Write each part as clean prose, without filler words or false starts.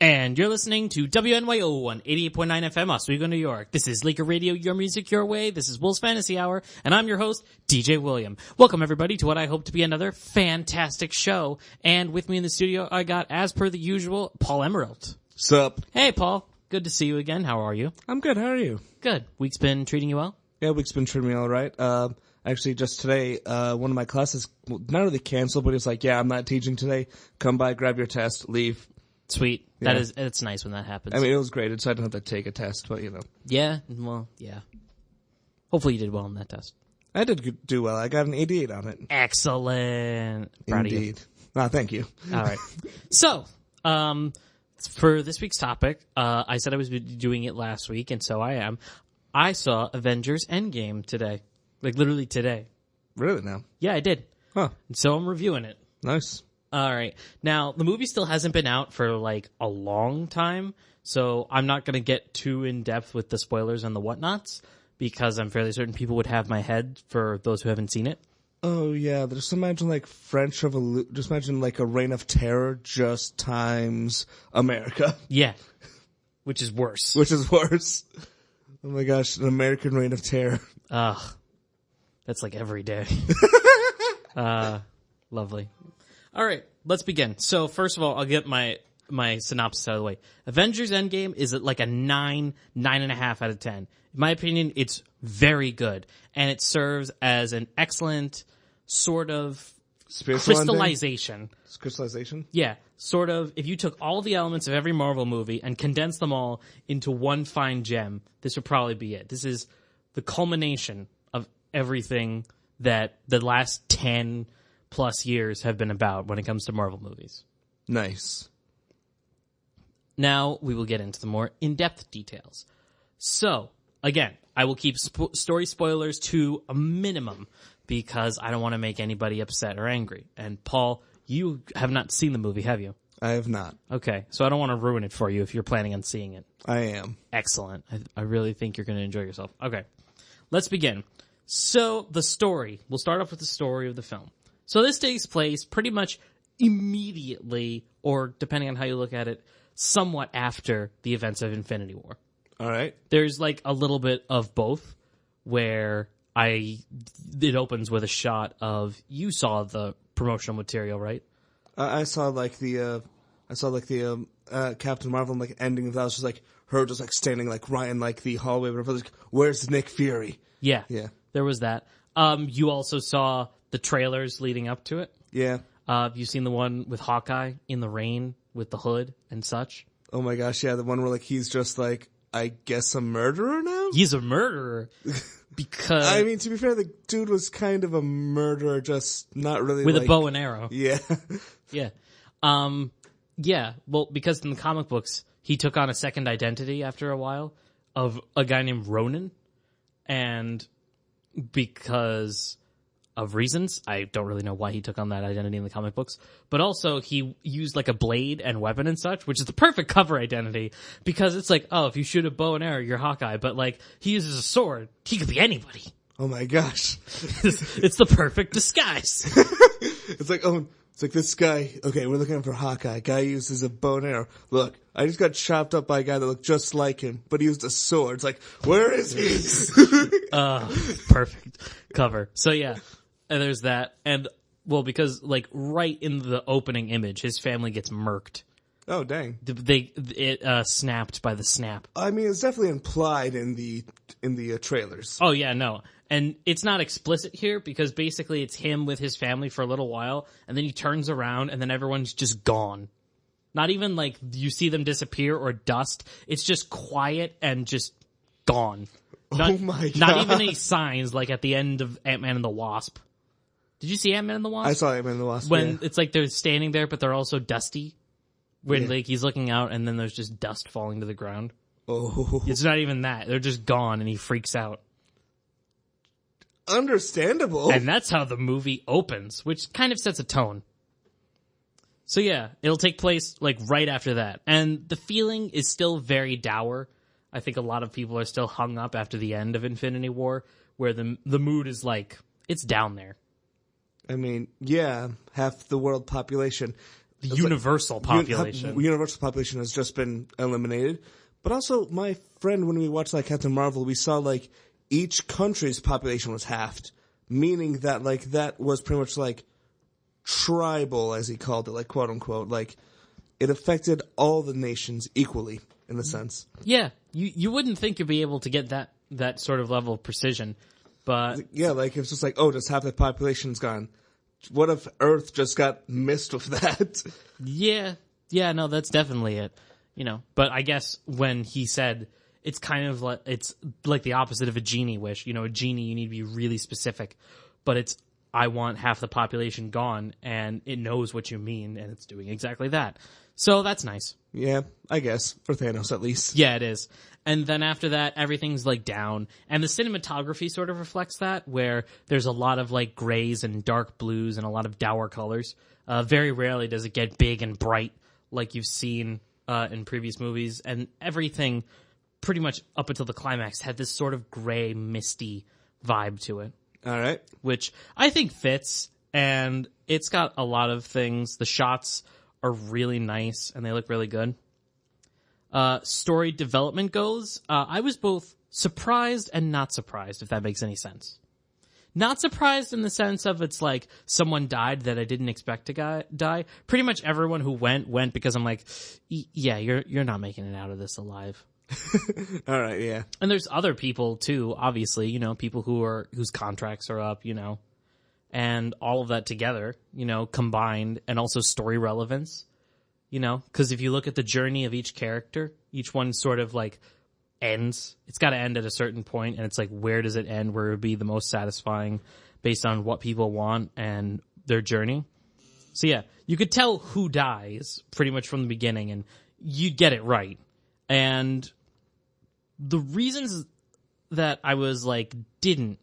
And you're listening to WNYO on 88.9 FM, Oswego, New York. This is Laker Radio, your music, your way. This is Will's Fantasy Hour, and I'm your host, DJ William. Welcome, everybody, to what I hope to be another fantastic show. And with me in the studio, I got, as per the usual, Paul Emerald. Sup? Hey, Paul. Good to see you again. How are you? I'm good. How are you? Good. Week's been treating you well? Yeah, week's been treating me all right. Actually, just today, one of my classes, not really canceled, but it was like, yeah, I'm not teaching today. Come by, grab your test, leave. Sweet. Yeah. It's nice when that happens. I mean, it was great, so I didn't have to take a test, but you know. Yeah, well, yeah. Hopefully you did well on that test. I did do well. I got an 88 on it. Excellent. Proud Indeed. Thank you. All right. So, for this week's topic, I said I was doing it last week, and so I am. I saw Avengers Endgame today. Like, literally today. Really now? Yeah, I did. Huh. And so I'm reviewing it. Nice. All right. Now, the movie still hasn't been out for, like, a long time, so I'm not going to get too in-depth with the spoilers and the whatnots, because I'm fairly certain people would have my head for those who haven't seen it. Oh, yeah. Just imagine, like, French Revolution. Just imagine, like, a reign of terror just times America. Yeah. Which is worse. Which is worse. Oh, my gosh. An American reign of terror. Ugh. That's like every day. Lovely. All right, let's begin. So first of all, I'll get my synopsis out of the way. Avengers Endgame is like a 9.5 out of 10. In my opinion, it's very good, and it serves as an excellent sort of Spiritual crystallization. Crystallization? Yeah, sort of. If you took all the elements of every Marvel movie and condensed them all into one fine gem, this would probably be it. This is the culmination of everything that the last 10 plus years have been about when it comes to Marvel movies. Nice. Now we will get into the more in-depth details. So, again, I will keep story spoilers to a minimum because I don't want to make anybody upset or angry. And Paul, you have not seen the movie, have you? I have not. Okay, so I don't want to ruin it for you if you're planning on seeing it. I am. Excellent. I really think you're going to enjoy yourself. Okay, let's begin. So, the story. We'll start off with the story of the film. So this takes place pretty much immediately, or depending on how you look at it, somewhat after the events of Infinity War. All right. There's like a little bit of both, where it opens with a shot of, you saw the promotional material, right? I saw like the Captain Marvel like ending of that. Was just like her just like standing like right in like the hallway, whatever. Like, where's Nick Fury? Yeah. Yeah. There was that. You also saw the trailers leading up to it. Yeah. You've seen the one with Hawkeye in the rain with the hood and such. Oh my gosh, yeah, the one where like he's just like, I guess a murderer now? He's a murderer. Because I mean, to be fair, the dude was kind of a murderer, just not really with like, a bow and arrow. Yeah. Yeah. Yeah, well, because in the comic books, he took on a second identity after a while of a guy named Ronan. And because of reasons, I don't really know why he took on that identity in the comic books, but also he used like a blade and weapon and such, which is the perfect cover identity, because it's like, oh, if you shoot a bow and arrow, you're Hawkeye, but like, he uses a sword, he could be anybody. Oh my gosh. It's the perfect disguise. It's like this guy, okay, we're looking for Hawkeye. Guy uses a bow and arrow. Look, I just got chopped up by a guy that looked just like him, but he used a sword. It's like, where is he? Perfect cover. So yeah, and there's that. And, well, because, like, right in the opening image, his family gets murked. Oh, dang. It snapped by the snap. I mean, it's definitely implied in the trailers. Oh, yeah, no. And it's not explicit here because basically it's him with his family for a little while, and then he turns around, and then everyone's just gone. Not even, like, you see them disappear or dust. It's just quiet and just gone. Oh, my God. Not even any signs, like at the end of Ant-Man and the Wasp. Did you see Ant-Man and the Wasp? I saw Ant-Man and the Wasp, when yeah. It's like they're standing there, but they're also dusty. When like he's looking out, and then there's just dust falling to the ground. Oh. It's not even that. They're just gone, and he freaks out. Understandable. And that's how the movie opens, which kind of sets a tone. So yeah, it'll take place like right after that. And the feeling is still very dour. I think a lot of people are still hung up after the end of Infinity War, where the mood is like, it's down there. I mean, yeah, half the world population. The universal population. Universal population has just been eliminated. But also, my friend, when we watched like Captain Marvel, we saw like each country's population was halved, meaning that like that was pretty much like tribal, as he called it, like quote unquote, like it affected all the nations equally in a sense. Yeah, you wouldn't think you'd be able to get that sort of level of precision, but yeah, like it's just like, oh, just half the population's gone. What if Earth just got missed with that? Yeah, no, that's definitely it. You know, but I guess when he said it's kind of like it's like the opposite of a genie wish. You know, a genie you need to be really specific, but it's I want half the population gone, and it knows what you mean, and it's doing exactly that. So that's nice. Yeah, I guess for Thanos at least. Yeah, it is. And then after that, everything's like down, and the cinematography sort of reflects that, where there's a lot of like grays and dark blues and a lot of dour colors. Very rarely does it get big and bright like you've seen in previous movies, and everything pretty much up until the climax had this sort of gray, misty vibe to it. All right. Which I think fits, and it's got a lot of things. The shots are really nice, and they look really good. Story development goes, I was both surprised and not surprised, if that makes any sense. Not surprised in the sense of it's like someone died that I didn't expect to die. Pretty much everyone who went because I'm like, yeah, you're not making it out of this alive. All right, yeah. And there's other people too, obviously, you know, people whose contracts are up, you know, and all of that together, you know, combined, and also story relevance, you know, because if you look at the journey of each character, each one sort of like ends. It's got to end at a certain point, and it's like, where does it end? Where it would be the most satisfying based on what people want and their journey. So yeah, you could tell who dies pretty much from the beginning, and you get it right. And the reasons that I was like, didn't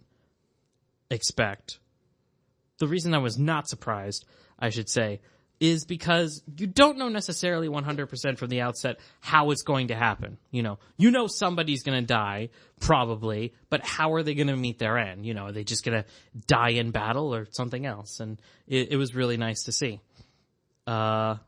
expect, the reason I was not surprised, I should say, is because you don't know necessarily 100% from the outset how it's going to happen. You know somebody's going to die, probably, but how are they going to meet their end? You know, are they just going to die in battle or something else? And it was really nice to see. I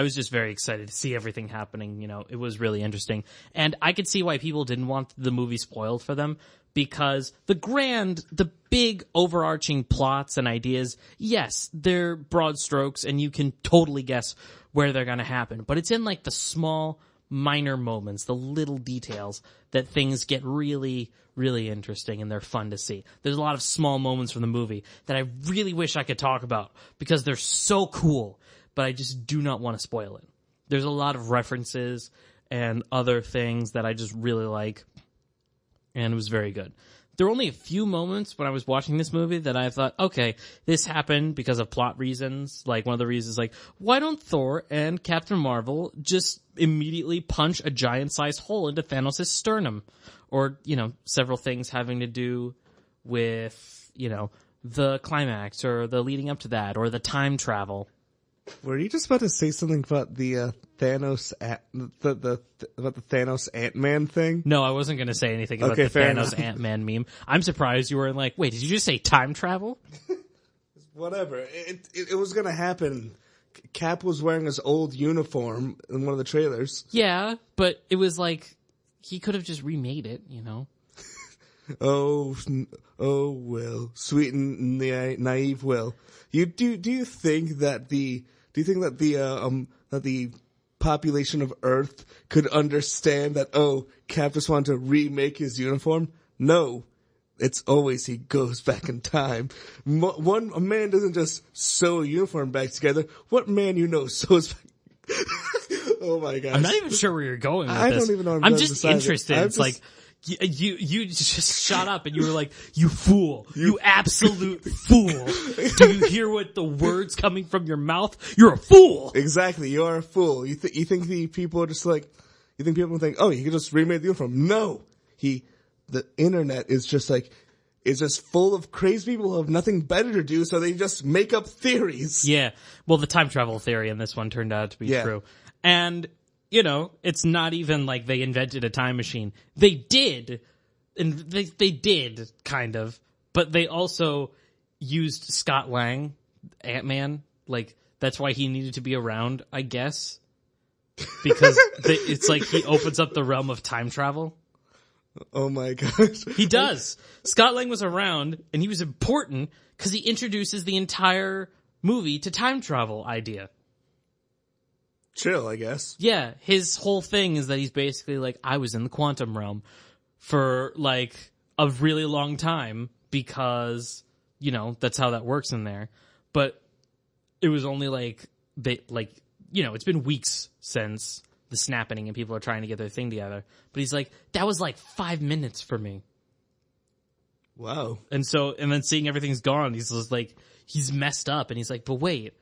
was just very excited to see everything happening. You know, it was really interesting. And I could see why people didn't want the movie spoiled for them, because the big overarching plots and ideas, yes, they're broad strokes and you can totally guess where they're going to happen. But it's in like the small, minor moments, the little details, that things get really, really interesting and they're fun to see. There's a lot of small moments from the movie that I really wish I could talk about because they're so cool, but I just do not want to spoil it. There's a lot of references and other things that I just really like, and it was very good. There were only a few moments when I was watching this movie that I thought, okay, this happened because of plot reasons. Like, one of the reasons, like, why don't Thor and Captain Marvel just immediately punch a giant-sized hole into Thanos' sternum? Or, you know, several things having to do with, you know, the climax or the leading up to that or the time travel. Were you just about to say something about the Thanos about the Thanos Ant-Man thing? No, I wasn't going to say anything about the Thanos Ant-Man meme. I'm surprised you were like, wait, did you just say time travel? Whatever. It was going to happen. Cap was wearing his old uniform in one of the trailers. Yeah, but it was like he could have just remade it, you know. Oh, Will, sweet and naive Will. Do you think that the population of Earth could understand that, oh, Cap just wanted to remake his uniform? No. It's always he goes back in time. A man doesn't just sew a uniform back together. What man you know sews back? Oh my gosh. I'm not even sure where you're going with this. I don't even know. I'm just interested. It's like, you just shut up and you were like, you fool. You absolute fool. Do you hear what the words coming from your mouth? You're a fool. Exactly. You are a fool. You think the people are just like, you think people think, oh, you can just remake the uniform. No. The internet is just like, it's just full of crazy people who have nothing better to do, so they just make up theories. Yeah. Well, the time travel theory in this one turned out to be true. And, you know, it's not even like they invented a time machine. They did. And they did, kind of. But they also used Scott Lang, Ant-Man. Like, that's why he needed to be around, I guess. Because it's like he opens up the realm of time travel. Oh my gosh. He does. Scott Lang was around, and he was important because he introduces the entire movie to time travel idea. Chill, I guess. Yeah, his whole thing is that he's basically like, I was in the quantum realm for like a really long time because, you know, that's how that works in there. But it was only like it's been weeks since the snapping and people are trying to get their thing together. But he's like, that was like 5 minutes for me. Wow. And then seeing everything's gone, he's just like, he's messed up. And he's like, but wait,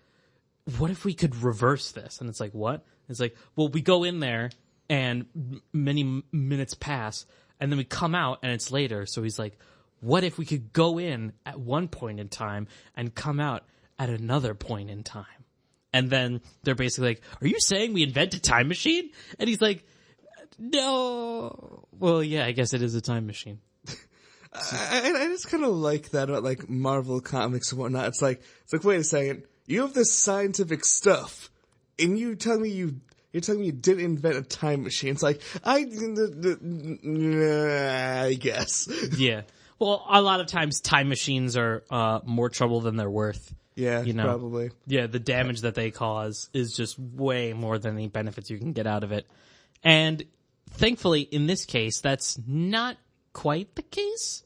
what if we could reverse this? And it's like, what? It's like, well, we go in there and many minutes pass and then we come out and it's later. So he's like, what if we could go in at one point in time and come out at another point in time? And then they're basically like, are you saying we invent a time machine? And he's like, no. Well, yeah, I guess it is a time machine. I just kind of like that about like Marvel comics and whatnot. It's like, wait a second. You have this scientific stuff, and you're telling me you didn't invent a time machine. It's like, I guess. Yeah. Well, a lot of times time machines are more trouble than they're worth. Yeah, you know? Probably. Yeah, the damage that they cause is just way more than any benefits you can get out of it. And thankfully, in this case, that's not quite the case.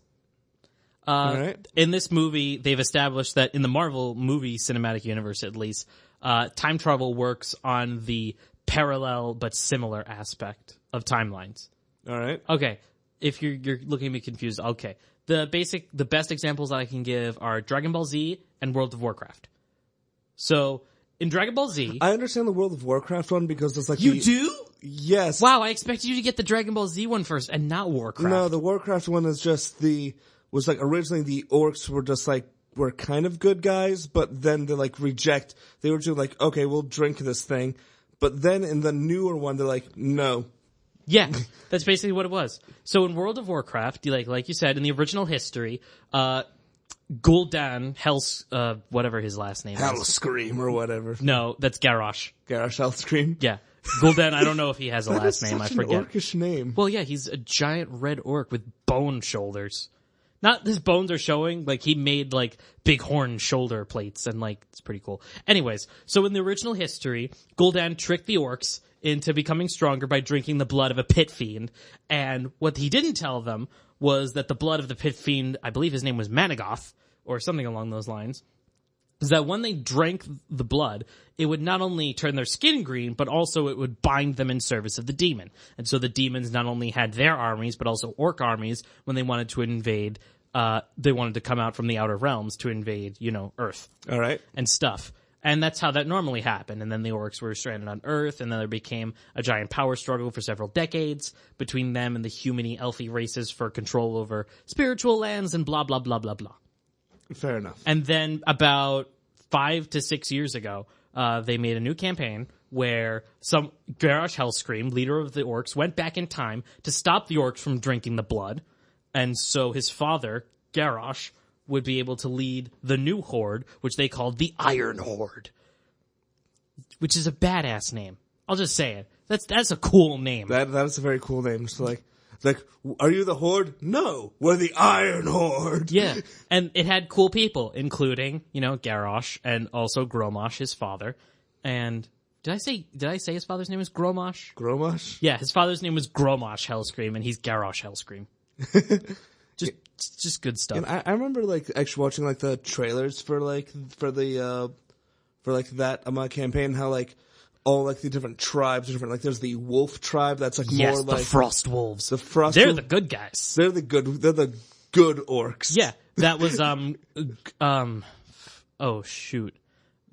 Right. In this movie, they've established that in the Marvel movie cinematic universe, at least, time travel works on the parallel but similar aspect of timelines. All right. Okay, if you're looking at me confused, okay. The best examples I can give are Dragon Ball Z and World of Warcraft. So, in Dragon Ball Z... I understand the World of Warcraft one because there's like... You do? Yes. Wow, I expected you to get the Dragon Ball Z one first and not Warcraft. No, the Warcraft one is just was like originally the orcs were just like, were kind of good guys, but then they like they were just like, okay, we'll drink this thing. But then in the newer one, they're like, no. Yeah, that's basically what it was. So in World of Warcraft, like you said, in the original history, Gul'dan, whatever his last name is. Hellscream or whatever. No, that's Garrosh. Garrosh Hellscream? Yeah. Gul'dan, I don't know if he has a last name, I such forget. An orcish name. Well, yeah, he's a giant red orc with bone shoulders. Not his bones are showing, like he made like big horn shoulder plates and like it's pretty cool. Anyways, so in the original history, Gul'dan tricked the orcs into becoming stronger by drinking the blood of a pit fiend. And what he didn't tell them was that the blood of the pit fiend, I believe his name was Manigoth or something along those lines, is that when they drank the blood, it would not only turn their skin green, but also it would bind them in service of the demon. And so the demons not only had their armies, but also orc armies when they wanted to invade. They wanted to come out from the outer realms to invade, Earth. All right. And stuff. And that's how that normally happened. And then the orcs were stranded on Earth, and then there became a giant power struggle for several decades between them and the human-y, elfy races for control over spiritual lands and blah, blah, blah, blah, blah. Fair enough. And then about 5 to 6 years ago, they made a new campaign where some Garrosh Hellscream, leader of the orcs, went back in time to stop the orcs from drinking the blood. And so his father, Garrosh, would be able to lead the new horde, which they called the Iron Horde. Which is a badass name. I'll just say it. That's a cool name. That is a very cool name. So like, are you the Horde? No, we're the Iron Horde. Yeah, and it had cool people, including, Garrosh and also Gromosh, his father. And did I say his father's name was Gromosh? Gromosh? Yeah, his father's name was Gromosh Hellscream, and he's Garrosh Hellscream. Just good stuff. And I remember actually watching the trailers for that campaign, how all the different tribes are different. There's the wolf tribe that's yes, more the Frost Wolves. The Frost They're the good guys. They're the good orcs. Yeah, that was oh shoot.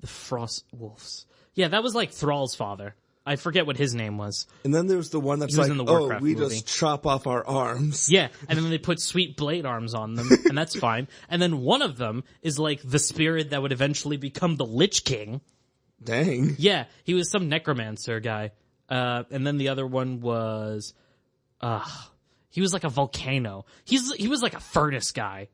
The Frost Wolves. Yeah, that was Thrall's father. I forget what his name was. And then there's the one that's in the Warcraft we movie. just chop off our arms. Yeah, and then they put sweet blade arms on them, and that's fine. And then one of them is the spirit that would eventually become the Lich King. Dang. Yeah, he was some necromancer guy. And then the other one was, he was like a volcano. He was like a furnace guy.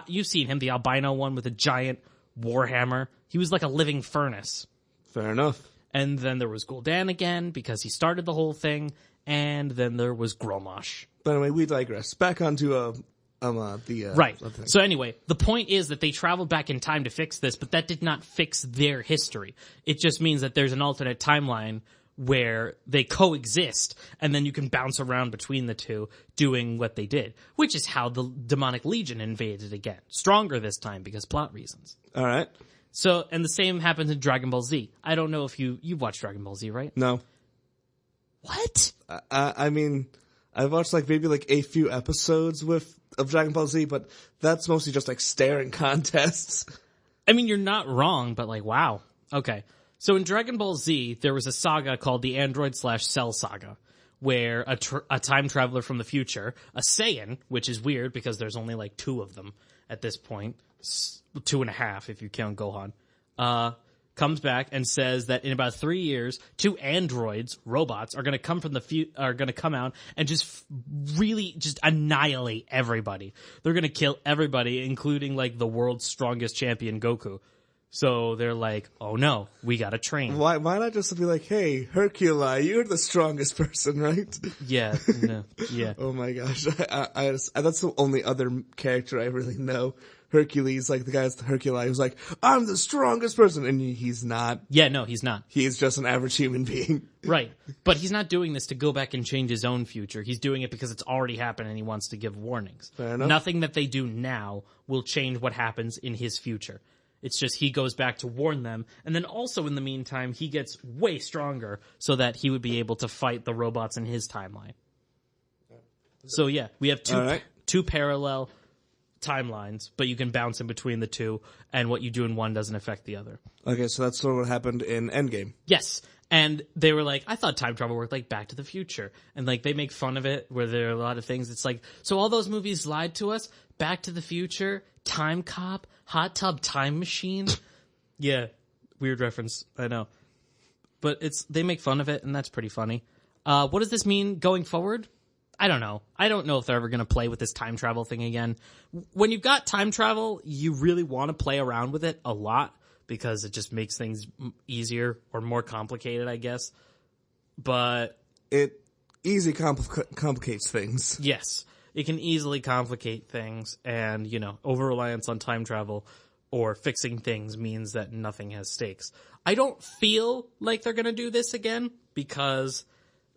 You've seen him, the albino one with a giant Warhammer. He was like a living furnace. Fair enough. And then there was Gul'dan again, because he started the whole thing. And then there was Grommash. But anyway, we digress. Back onto Right. So anyway, the point is that they traveled back in time to fix this, but that did not fix their history. It just means that there's an alternate timeline where they coexist, and then you can bounce around between the two doing what they did, which is how the Demonic Legion invaded again. Stronger this time because plot reasons. All right. So, and the same happens in Dragon Ball Z. I don't know if you've watched Dragon Ball Z, right? No. What? I mean, I've watched maybe a few episodes of Dragon Ball Z, but that's mostly just staring contests. I mean, you're not wrong, but wow. Okay. So in Dragon Ball Z, there was a saga called the Android/Cell Saga, where a time traveler from the future, a Saiyan, which is weird because there's only 2 of them at this point, 2.5 if you count Gohan, comes back and says that in about 3 years, 2 androids, robots, are going to come are going to come out and just really just annihilate everybody. They're going to kill everybody, including the world's strongest champion, Goku. So they're like, oh no, we gotta train. Why not just be like, hey, Herculi, you're the strongest person, right? Yeah, no, yeah. Oh my gosh. That's the only other character I really know. Hercules, the guy that's the Herculi, who's like, I'm the strongest person, and he's not. Yeah, no, he's not. He is just an average human being. Right. But he's not doing this to go back and change his own future. He's doing it because it's already happened and he wants to give warnings. Fair enough. Nothing that they do now will change what happens in his future. It's just he goes back to warn them, and then also in the meantime, he gets way stronger so that he would be able to fight the robots in his timeline. So yeah, we have two parallel timelines, but you can bounce in between the two, and what you do in one doesn't affect the other. Okay, so that's sort of what happened in Endgame. Yes, and they were like, I thought time travel worked like Back to the Future, and they make fun of it, where there are a lot of things. It's so all those movies lied to us? Back to the Future, Time Cop, Hot Tub Time Machine. Yeah, weird reference, I know. But they make fun of it, and that's pretty funny. What does this mean going forward? I don't know. I don't know if they're ever going to play with this time travel thing again. When you've got time travel, you really want to play around with it a lot because it just makes things easier or more complicated, I guess. But it easily complicates things. Yes. It can easily complicate things, and, over-reliance on time travel or fixing things means that nothing has stakes. I don't feel like they're going to do this again, because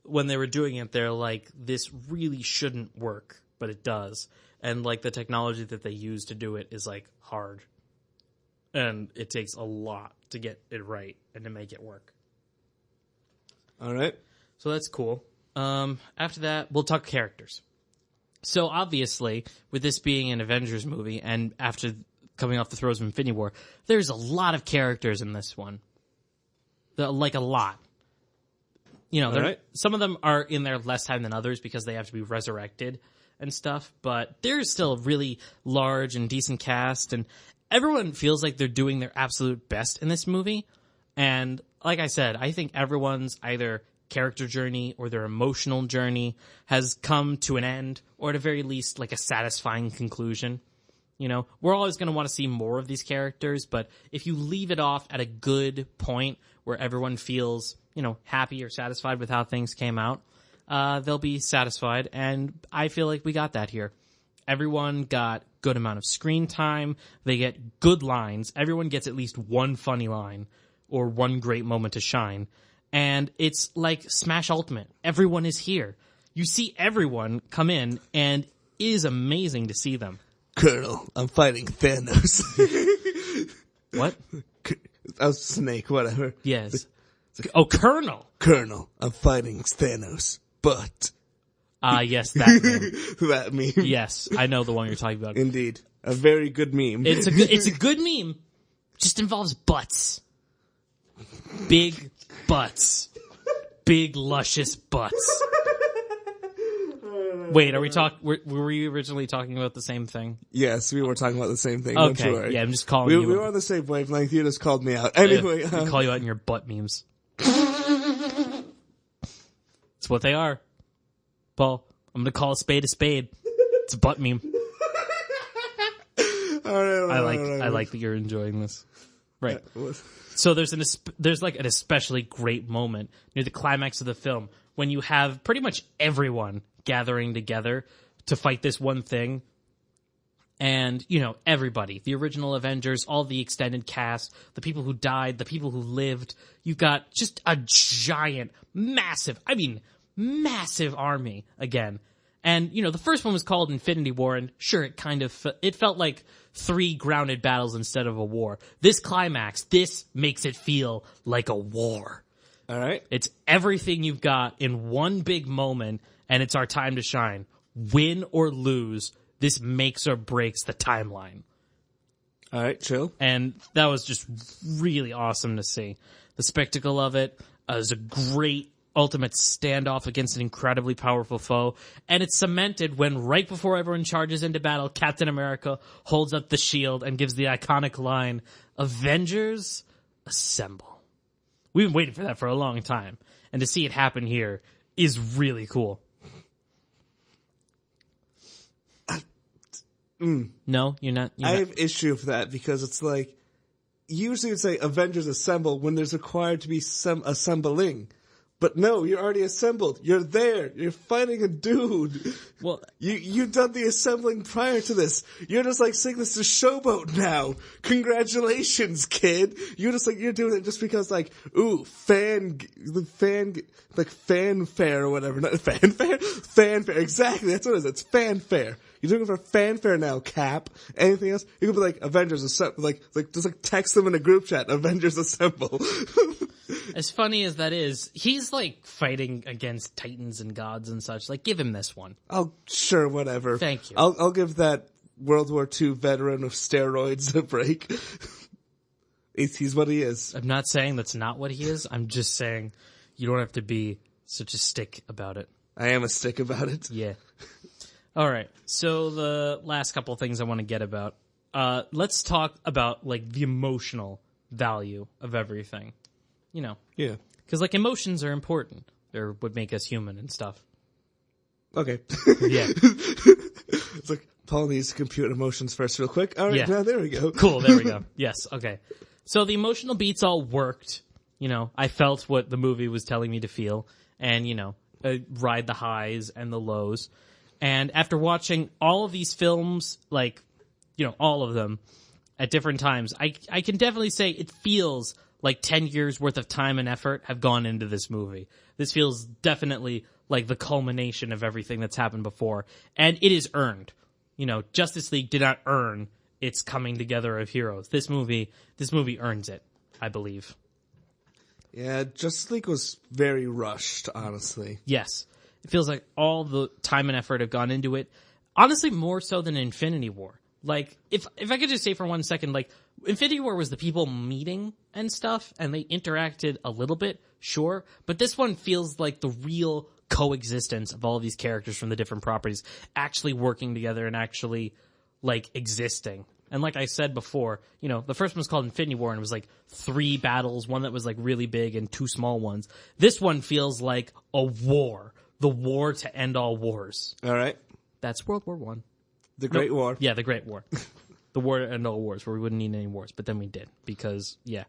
when they were doing it, they're like, this really shouldn't work, but it does. And, the technology that they use to do it is, hard. And it takes a lot to get it right and to make it work. All right. So that's cool. After that, we'll talk characters. So obviously, with this being an Avengers movie, and after coming off the throes of Infinity War, there's a lot of characters in this one. A lot. Some of them are in there less time than others because they have to be resurrected and stuff, but there's still a really large and decent cast, and everyone feels like they're doing their absolute best in this movie. And like I said, I think everyone's either character journey or their emotional journey has come to an end, or at the very least, a satisfying conclusion. We're always going to want to see more of these characters, but if you leave it off at a good point where everyone feels, happy or satisfied with how things came out, they'll be satisfied, and I feel like we got that here. Everyone got good amount of screen time. They get good lines. Everyone gets at least one funny line or one great moment to shine. And it's like Smash Ultimate. Everyone is here. You see everyone come in, and it is amazing to see them. Colonel, I'm fighting Thanos. What? I was Snake, whatever. Yes. Colonel. Colonel, I'm fighting Thanos, but... yes, that meme. That meme. Yes, I know the one you're talking about. Indeed. A very good meme. It's a good meme. Just involves butts. Big butts. Big, luscious butts. Wait, were we originally talking about the same thing? Yes, we were talking about the same thing. Okay, don't you worry. Yeah, I'm just calling you. We were on the same wavelength. You just called me out. Anyway. I call you out in your butt memes. It's what they are. Paul, I'm going to call a spade a spade. It's a butt meme. I like that you're enjoying this. Right. So there's like an especially great moment near the climax of the film when you have pretty much everyone gathering together to fight this one thing. And, everybody, the original Avengers, all the extended cast, the people who died, the people who lived. You've got just a giant, massive army again. And, the first one was called Infinity War, and sure, it felt like 3 grounded battles instead of a war. This climax, this makes it feel like a war. All right. It's everything you've got in one big moment, and it's our time to shine. Win or lose, this makes or breaks the timeline. All right, chill. And that was just really awesome to see. The spectacle of it is a great ultimate standoff against an incredibly powerful foe. And it's cemented when right before everyone charges into battle, Captain America holds up the shield and gives the iconic line, "Avengers, assemble." We've been waiting for that for a long time. And to see it happen here is really cool. No, you're not. I have issue with that because it's like, usually it's say Avengers assemble when there's required to be some assembling. But no, you're already assembled. You're there. You're fighting a dude. Well, you've done the assembling prior to this. You're just like saying this to Showboat now. Congratulations, kid. You're doing it just because fanfare or whatever. Not fanfare? Fanfare. Exactly. That's what it is. It's fanfare. You're doing it for fanfare now, Cap. Anything else? You could be like, Avengers assemble. Just text them in a group chat. Avengers assemble. As funny as that is, he's fighting against titans and gods and such. Give him this one. Oh, sure, whatever. Thank you. I'll give that World War II veteran of steroids a break. He's what he is. I'm not saying that's not what he is. I'm just saying you don't have to be such a stick about it. I am a stick about it. Yeah. All right. So the last couple things I want to get about. Let's talk about the emotional value of everything. Yeah. Because emotions are important. They're what make us human and stuff. Okay. Yeah. It's Paul needs to compute emotions first real quick. All right, yeah. Now there we go. Cool, there we go. Yes, okay. So the emotional beats all worked. I felt what the movie was telling me to feel. And, ride the highs and the lows. And after watching all of these films, all of them at different times, I can definitely say it feels 10 years worth of time and effort have gone into this movie. This feels definitely like the culmination of everything that's happened before. And it is earned. Justice League did not earn its coming together of heroes. This movie earns it, I believe. Yeah, Justice League was very rushed, honestly. Yes. It feels like all the time and effort have gone into it. Honestly, more so than Infinity War. If I could just say for 1 second, Infinity War was the people meeting and stuff, and they interacted a little bit, sure. But this one feels like the real coexistence of all of these characters from the different properties actually working together and actually, existing. And like I said before, the first one was called Infinity War, and it was 3 battles, one that was really big and 2 small ones. This one feels like a war. The war to end all wars. All right. That's World War I. The Great War. Yeah, the Great War. The war to end all wars, where we wouldn't need any wars. But then we did, because, yeah.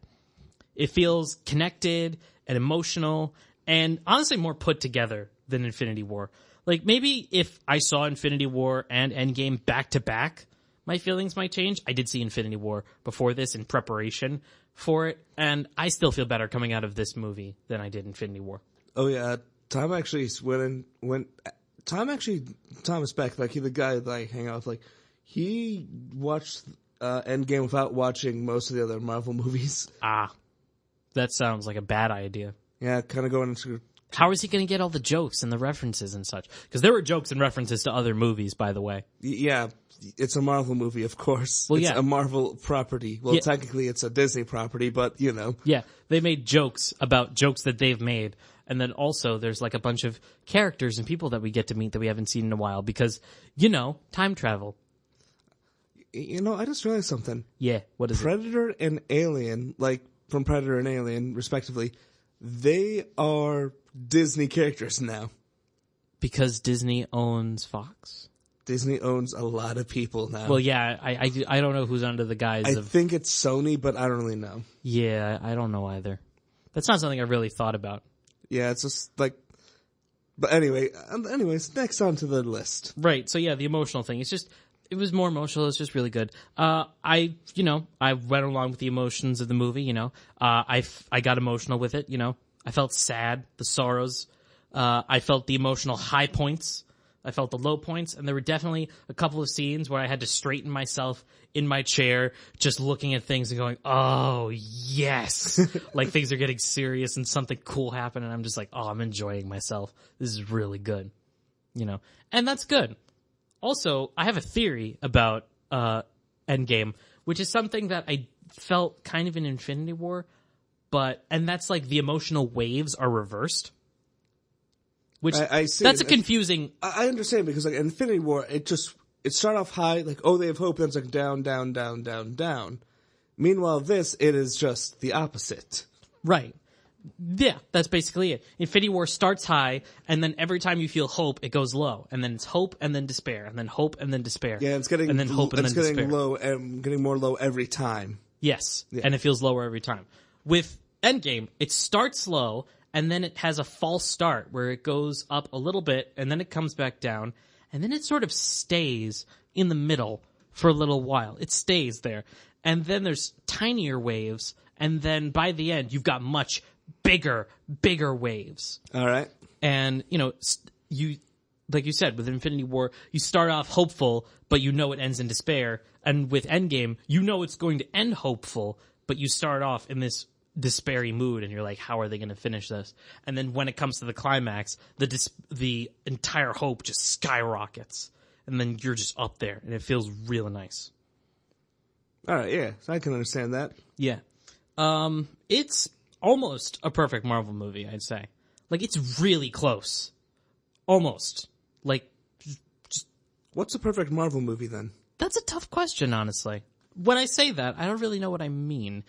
It feels connected and emotional, and honestly more put together than Infinity War. Maybe if I saw Infinity War and Endgame back-to-back, my feelings might change. I did see Infinity War before this in preparation for it, and I still feel better coming out of this movie than I did Infinity War. Oh, yeah. Thomas Beck, the guy that I hang out with, he watched Endgame without watching most of the other Marvel movies. Ah, that sounds like a bad idea. Yeah, kind of going into... How is he going to get all the jokes and the references and such? Because there were jokes and references to other movies, by the way. Yeah, it's a Marvel movie, of course. Well, it's a Marvel property. Well, technically it's a Disney property, but, Yeah, they made jokes about jokes that they've made. And then also there's a bunch of characters and people that we get to meet that we haven't seen in a while because, time travel. I just realized something. Yeah, what is Predator it? and Alien, from Predator and Alien, respectively, they are Disney characters now. Because Disney owns Fox? Disney owns a lot of people now. Well, yeah, I don't know who's under the guise I of... think it's Sony, but I don't really know. Yeah, I don't know either. That's not something I really thought about. Yeah, it's just like... But anyways, next on to the list. Right, so yeah, the emotional thing. It was more emotional. It's just really good. I went along with the emotions of the movie, I got emotional with it, I felt sad, the sorrows. I felt the emotional high points. I felt the low points, and there were definitely a couple of scenes where I had to straighten myself in my chair, just looking at things and going, oh, yes. Like things are getting serious and something cool happened, and I'm just like, oh, I'm enjoying myself. This is really good, and that's good. Also, I have a theory about Endgame, which is something that I felt kind of in Infinity War, and that's like the emotional waves are reversed. Which I see. That's a confusing. I understand because like Infinity War, it started off high, like oh they have hope, then it's like down, down, down, down, down. Meanwhile, it is just the opposite. Right. Yeah, that's basically it. Infinity War starts high, and then every time you feel hope, it goes low, and then it's hope and then despair, and then hope and then despair. Yeah, it's getting and then hope and then despair. It's getting low and getting more low every time. Yes, and it feels lower every time. With Endgame, it starts low. And then it has a false start where it goes up a little bit and then it comes back down and then it sort of stays in the middle for a little while. It stays there. And then there's tinier waves and then by the end you've got much bigger waves. All right. And, you like you said with Infinity War, you start off hopeful, but it ends in despair. And with Endgame, it's going to end hopeful, but you start off in this despairy mood and you're like, how are they going to finish this? And then when it comes to the climax, the entire hope just skyrockets and then you're just up there and it feels really nice. All right, yeah, I can understand that. Yeah. It's almost a perfect Marvel movie, I'd say. Like it's really close. Almost. Like just what's a perfect Marvel movie then? That's a tough question, honestly. When I say that, I don't really know what I mean.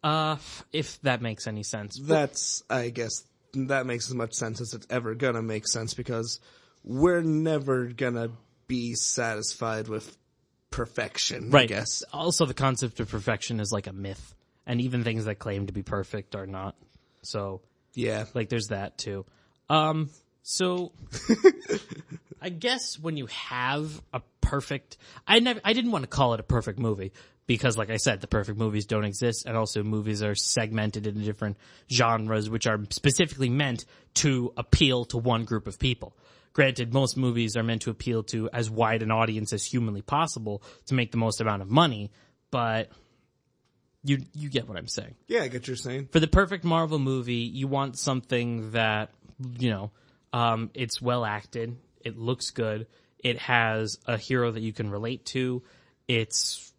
If that makes any sense. I guess, that makes as much sense as it's ever gonna make sense because we're never gonna be satisfied with perfection, right. I guess. Also, the concept of perfection is like a myth, and even things that claim to be perfect are not. So, yeah. Like, there's that, too. So, I guess when you have a perfect... I didn't want to call it a perfect movie, because, like I said, the perfect movies don't exist, and also movies are segmented into different genres, which are specifically meant to appeal to one group of people. Granted, most movies are meant to appeal to as wide an audience as humanly possible to make the most amount of money, but you get what I'm saying. Yeah, I get what you're saying. For the perfect Marvel movie, you want something that, it's well acted, it looks good, it has a hero that you can relate to, it's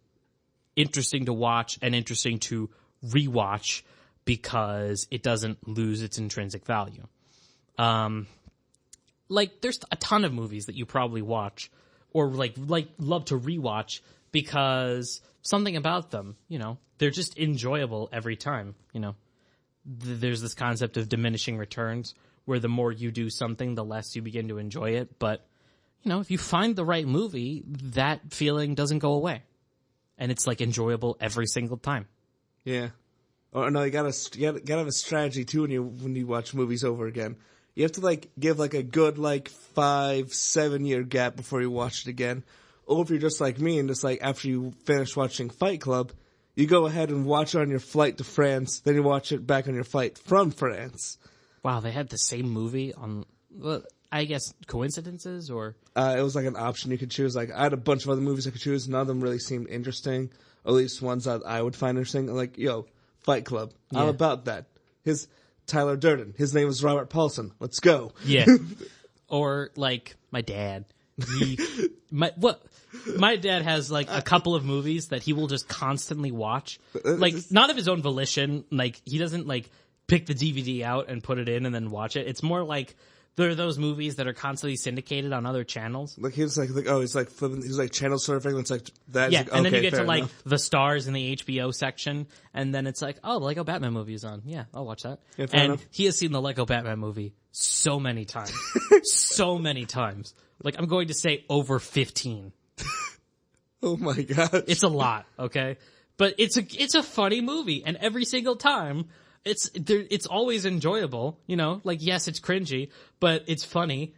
interesting to watch and interesting to rewatch because it doesn't lose its intrinsic value. There's a ton of movies that you probably watch or like love to rewatch because something about them, they're just enjoyable every time, There's this concept of diminishing returns where the more you do something, the less you begin to enjoy it. But, if you find the right movie, that feeling doesn't go away. And it's like enjoyable every single time. Yeah. Oh no, you gotta have a strategy too when you watch movies over again. You have to give a good 5-7 year gap before you watch it again. Or if you're just like me and just after you finish watching Fight Club, you go ahead and watch it on your flight to France, then you watch it back on your flight from France. Wow, they had the same movie on, I guess, coincidences or? It was an option you could choose. I had a bunch of other movies I could choose. None of them really seemed interesting. At least ones that I would find interesting. Fight Club. Yeah. I'm about that. Tyler Durden. His name is Robert Paulson. Let's go. Yeah. Or my dad. My dad has a couple of movies that he will just constantly watch. Not of his own volition. He doesn't pick the DVD out and put it in and then watch it. It's more there are those movies that are constantly syndicated on other channels. He's flipping, he's channel surfing. It's that. Yeah, and then you get to enough. the stars in the HBO section, and then it's the Lego Batman movie is on. Yeah, I'll watch that. Yeah, and enough. he has seen the Lego Batman movie so many times. So many times. Like, I'm going to say over 15. Oh my god. It's a lot, okay? But it's a funny movie, and every single time it's always enjoyable, you know? Like, yes, it's cringy, but it's funny.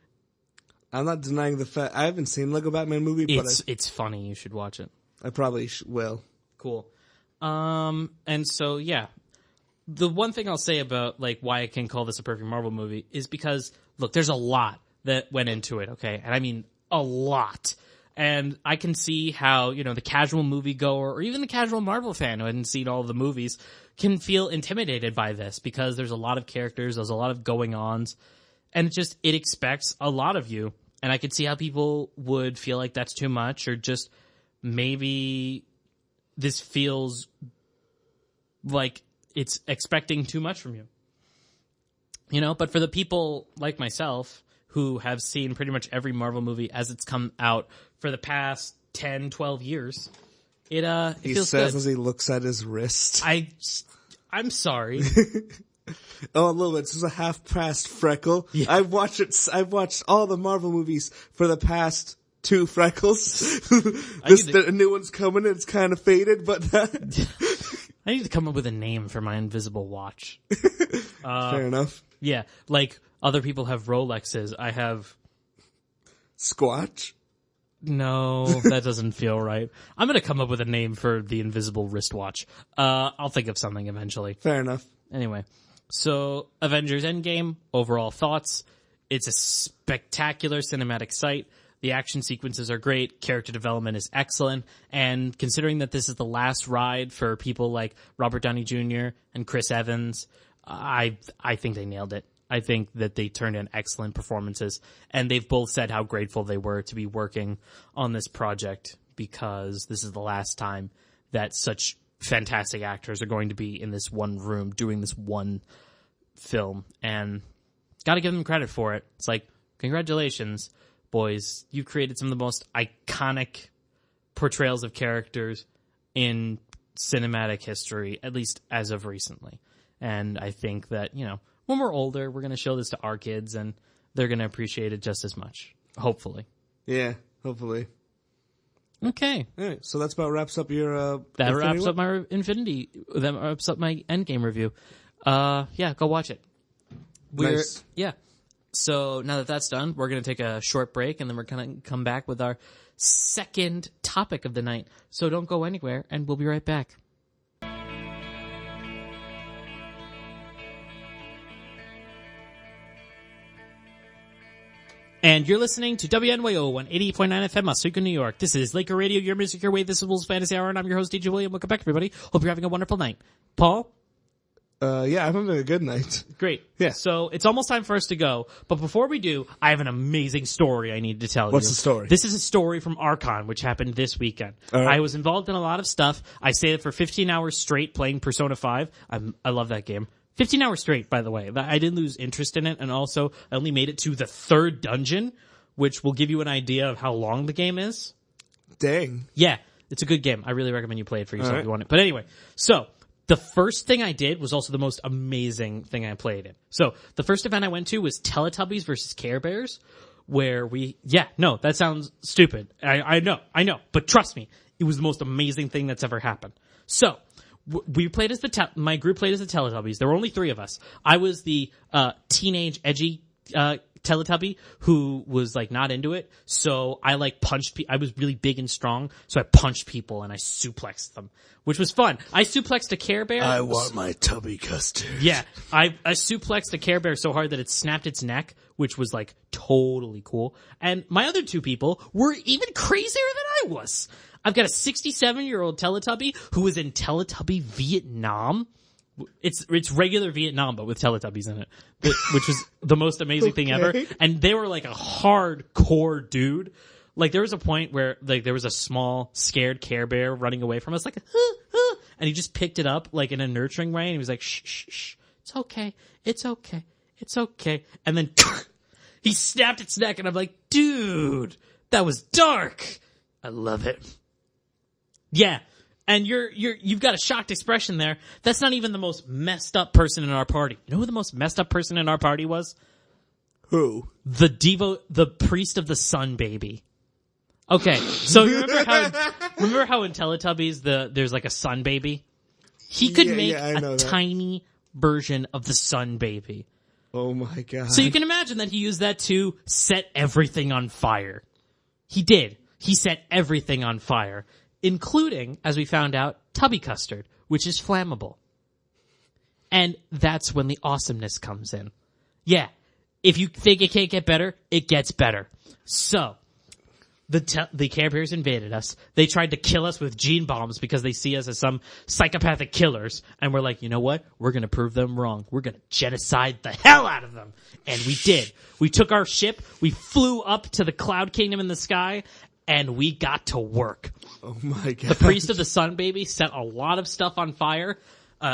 I'm not denying the fact I haven't seen Lego Batman movie, but It's funny. You should watch it. I probably will. Cool. And so yeah, the one thing I'll say about like why I can call this a perfect Marvel movie is because look, there's a lot that went into it, okay? And I mean a lot. And I can see how, you know, the casual moviegoer or even the casual Marvel fan who hadn't seen all of the movies can feel intimidated by this because there's a lot of characters, there's a lot of going-ons, and it expects a lot of you. And I could see how people would feel like that's too much, or just maybe this feels like it's expecting too much from you. You know, but for the people like myself who have seen pretty much every Marvel movie as it's come out for the past 10, 12 years, it feels good. He says as he looks at his wrist. I'm sorry. Oh, a little bit. This is a half-past freckle. Yeah. I've watched all the Marvel movies for the past 2 freckles. The new one's coming and it's kind of faded, but I need to come up with a name for my invisible watch. Fair enough. Yeah, like other people have Rolexes. I have Squatch? No, that doesn't feel right. I'm going to come up with a name for the invisible wristwatch. I'll think of something eventually. Fair enough. Anyway, so Avengers Endgame, overall thoughts. It's a spectacular cinematic sight. The action sequences are great. Character development is excellent. And considering that this is the last ride for people like Robert Downey Jr. and Chris Evans, I think they nailed it. I think that they turned in excellent performances. And they've both said how grateful they were to be working on this project because this is the last time that such fantastic actors are going to be in this one room doing this one film. And got to give them credit for it. It's like, congratulations, boys. You created some of the most iconic portrayals of characters in cinematic history, at least as of recently. And I think that, you know, when we're older, we're going to show this to our kids and they're going to appreciate it just as much. Hopefully. Yeah, hopefully. Okay. All right, so that's about wraps up your that wraps up my that wraps up my Endgame review. Yeah, go watch it. Nice. Yeah. So now that that's done, we're going to take a short break and then we're going to come back with our second topic of the night. So don't go anywhere and we'll be right back. And you're listening to WNYO on 88.9 FM, Oswego, New York. This is Laker Radio, your music, your way. This is Wolves Fantasy Hour, and I'm your host, DJ William. Welcome back, everybody. Hope you're having a wonderful night. Paul? Yeah, I'm having a good night. Great. Yeah. So it's almost time for us to go. But before we do, I have an amazing story I need to tell you. What's the story? This is a story from Archon, which happened this weekend. Right. I was involved in a lot of stuff. I stayed for 15 hours straight playing Persona 5. I love that game. 15 hours straight, by the way. I didn't lose interest in it. And also, I only made it to the 3rd dungeon, which will give you an idea of how long the game is. Dang. Yeah, it's a good game. I really recommend you play it for yourself if you want it. But anyway, so the first thing I did was also the most amazing thing I played in. So the first event I went to was Teletubbies versus Care Bears, where that sounds stupid. I know. But trust me, it was the most amazing thing that's ever happened. So we played as my group played as the Teletubbies. There were only 3 of us. I was the teenage edgy Teletubby who was like not into it, so I like punched I was really big and strong, so I punched people and I suplexed them, which was fun. I suplexed a Care Bear. I want my tubby custard. Yeah, I suplexed a Care Bear so hard that it snapped its neck, which was like totally cool. And my other 2 people were even crazier than I was. I've got a 67-year-old Teletubby who was in Teletubby Vietnam. It's regular Vietnam, but with Teletubbies in it, which was the most amazing thing ever. And they were like a hardcore dude. Like there was a point where like there was a small scared Care Bear running away from us, like, and he just picked it up like in a nurturing way, and he was like, shh, shh, shh, it's okay, it's okay, it's okay. And then he snapped its neck, and I'm like, dude, that was dark. I love it. Yeah. And you've got a shocked expression there. That's not even the most messed up person in our party. You know who the most messed up person in our party was? Who? The priest of the sun baby. Okay, so you remember how in Teletubbies there's like a sun baby? He could make a tiny version of the sun baby. Oh my god. So you can imagine that he used that to set everything on fire. He did. He set everything on fire, including, as we found out, Tubby Custard, which is flammable. And that's when the awesomeness comes in. Yeah, if you think it can't get better, it gets better. So, the Care Bears invaded us. They tried to kill us with gene bombs because they see us as some psychopathic killers. And we're like, you know what? We're going to prove them wrong. We're going to genocide the hell out of them. And we did. We took our ship. We flew up to the Cloud Kingdom in the sky. And we got to work. Oh my god. The priest of the sun baby set a lot of stuff on fire.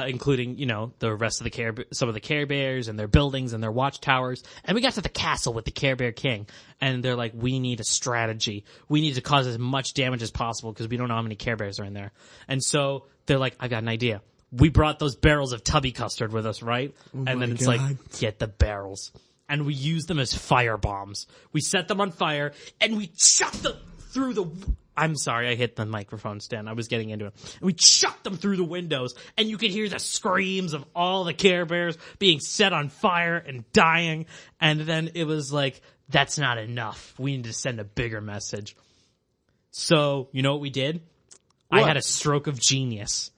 Including, the rest of some of the Care Bears and their buildings and their watchtowers. And we got to the castle with the Care Bear King. And they're like, we need a strategy. We need to cause as much damage as possible because we don't know how many Care Bears are in there. And so they're like, I got an idea. We brought those barrels of Tubby Custard with us, right? Oh and then it's like, get the barrels. And we used them as fire bombs. We set them on fire and we shot them through the... I'm sorry, I hit the microphone stand. I was getting into it. And we shot them through the windows, and you could hear the screams of all the Care Bears being set on fire and dying. And then it was like, that's not enough. We need to send a bigger message. So, you know what we did? What? I had a stroke of genius.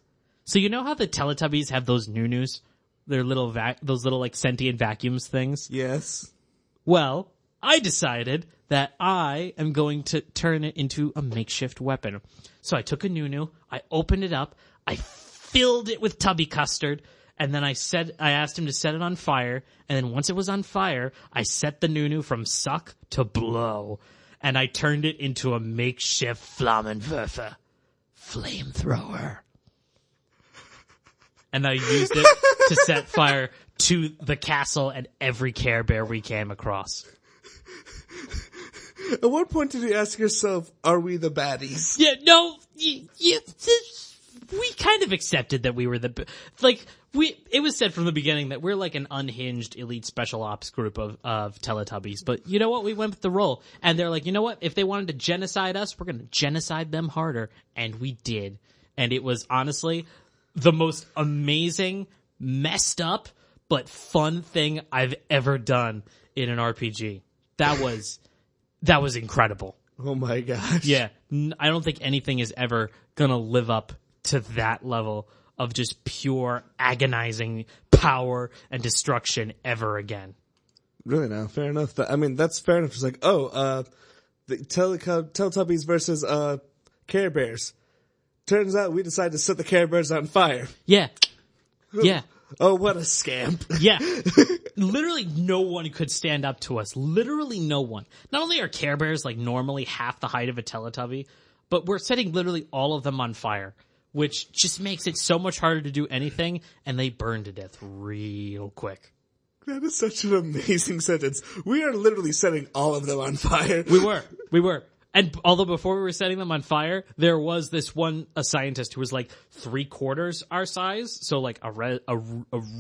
So you know how the Teletubbies have those noo-noos? They're those little like sentient vacuums things? Yes. Well, I decided that I am going to turn it into a makeshift weapon. So I took a noo-noo, I opened it up, I filled it with Tubby Custard, and then I asked him to set it on fire, and then once it was on fire, I set the noo-noo from suck to blow, and I turned it into a makeshift Flammenwerfer, flamethrower. And I used it to set fire to the castle and every Care Bear we came across. At what point did you ask yourself, are we the baddies? Yeah, no, we kind of accepted that we were it was said from the beginning that we're like an unhinged elite special ops group of Teletubbies. But you know what? We went with the role. And they're like, you know what? If they wanted to genocide us, we're going to genocide them harder. And we did. And it was honestly the most amazing, messed up, but fun thing I've ever done in an RPG. That was incredible. Oh my gosh. Yeah. I don't think anything is ever gonna live up to that level of just pure agonizing power and destruction ever again. Really now, fair enough. That's fair enough. It's like, the Teletubbies versus Care Bears. Turns out we decided to set the Care Bears on fire. Yeah. Yeah. Oh, what a scamp. Yeah. Literally no one could stand up to us. Literally no one. Not only are Care Bears like normally half the height of a Teletubby, but we're setting literally all of them on fire, which just makes it so much harder to do anything, and they burn to death real quick. That is such an amazing sentence. We are literally setting all of them on fire. We were. And although before we were setting them on fire, there was a scientist who was like 3/4 our size, so like a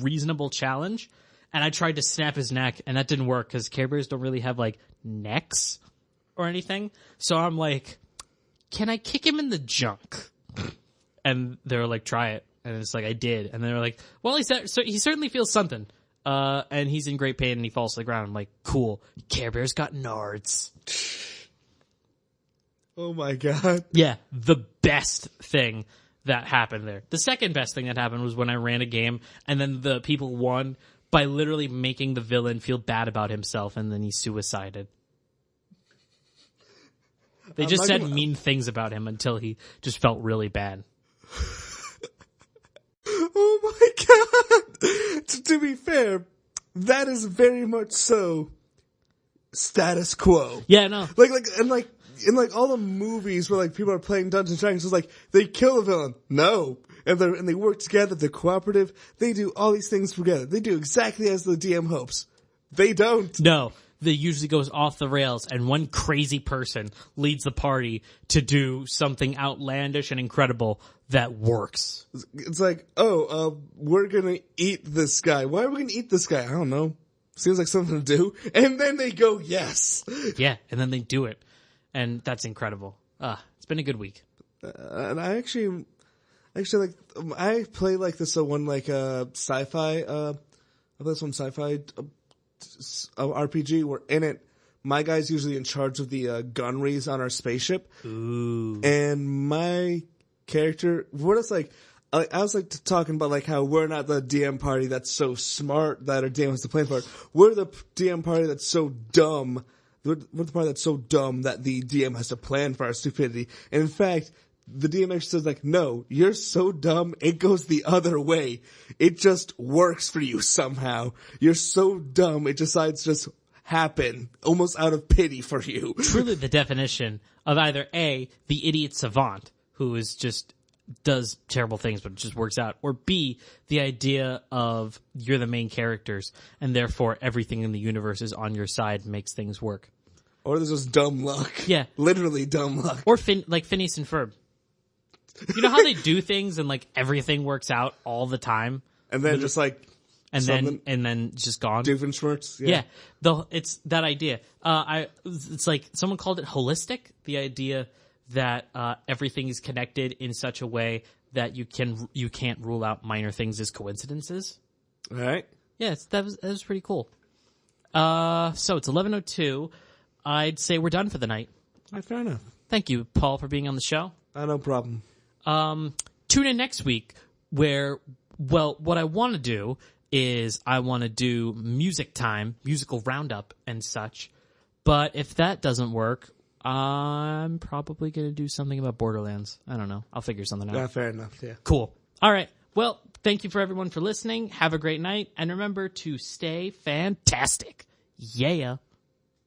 reasonable challenge. And I tried to snap his neck, and that didn't work because Care Bears don't really have like necks or anything. So I'm like, can I kick him in the junk? And they were like, try it. And it's like, I did. And they were like, well, he certainly feels something. And he's in great pain and he falls to the ground. I'm like, cool. Care Bears got nards. Oh my god. Yeah, the best thing that happened there. The second best thing that happened was when I ran a game and then the people won by literally making the villain feel bad about himself and then he suicided. They just said mean things about him until he just felt really bad. Oh my god. To be fair, that is very much so status quo. Yeah, no. In all the movies where like people are playing Dungeons and Dragons, it's like they kill a villain. No. And they work together, they're cooperative, they do all these things together. They do exactly as the DM hopes. They don't. No. They usually goes off the rails and one crazy person leads the party to do something outlandish and incredible that works. It's like, we're gonna eat this guy. Why are we gonna eat this guy? I don't know. seems like something to do, and then they go yes. Yeah, and then they do it, and that's incredible. It's been a good week. And I actually like I play like this one like sci-fi. I play this one sci-fi RPG where in it my guy's usually in charge of the gunneries on our spaceship. Ooh. And my character, what it's like, I was like talking about like how we're not the DM party that's so smart that our DM has to plan for it. We're the DM party that's so dumb. We're the party that's so dumb that the DM has to plan for our stupidity. And in fact, the DM actually says like, no, you're so dumb, it goes the other way. It just works for you somehow. You're so dumb, it decides to just happen almost out of pity for you. Truly the definition of either A, the idiot savant who is just does terrible things but it just works out, or B, the idea of you're the main characters and therefore everything in the universe is on your side, makes things work. Or there's just dumb luck. Yeah. Literally dumb luck. Or like Phineas and Ferb. You know how they do things and like everything works out all the time? And then just like and then just gone. Doofenshmirtz. Yeah. It's that idea. It's like someone called it holistic. The idea that everything is connected in such a way that you can't rule out minor things as coincidences. All right. Yeah, that was pretty cool. So it's 11:02. I'd say we're done for the night. All right, fair enough. Thank you, Paul, for being on the show. No problem. Tune in next week where, well, what I want to do is I want to do musical roundup and such. But if that doesn't work, I'm probably going to do something about Borderlands. I don't know. I'll figure something out. Yeah, fair enough. Yeah. Cool. All right. Well, thank you for everyone for listening. Have a great night. And remember to stay fantastic. Yeah.